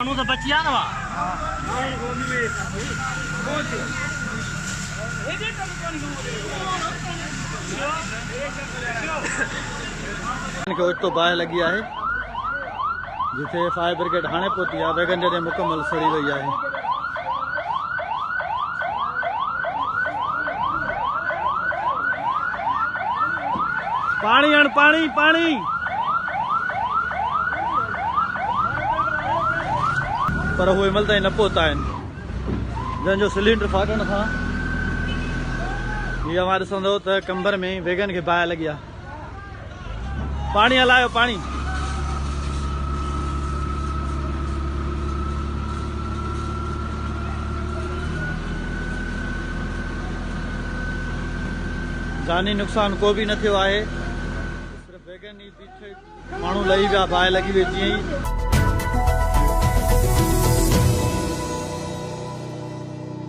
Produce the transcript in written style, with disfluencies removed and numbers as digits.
माण्हू त बची विया न हुआ। तो बाहि लगी है जिथे फायर ब्रिगेड हाणे पहुती है। वैगन जॾहिं मुकम्मल सड़ी वही है। पानी आण पानी पानी पर वो हिमल ताईं न पहुता आहिनि। जंहिंजो सिलेंडर फाटण सां हीअ मां ॾिसंदो त कंबर में वैगन खे बाहि लगी आहे। पानी हलायो पानी। जानी नुक़सान को भी न थियो आहे। सिर्फ वैगन ई पीछे माण्हू लही विया, बाहि लगी वई जीअं ई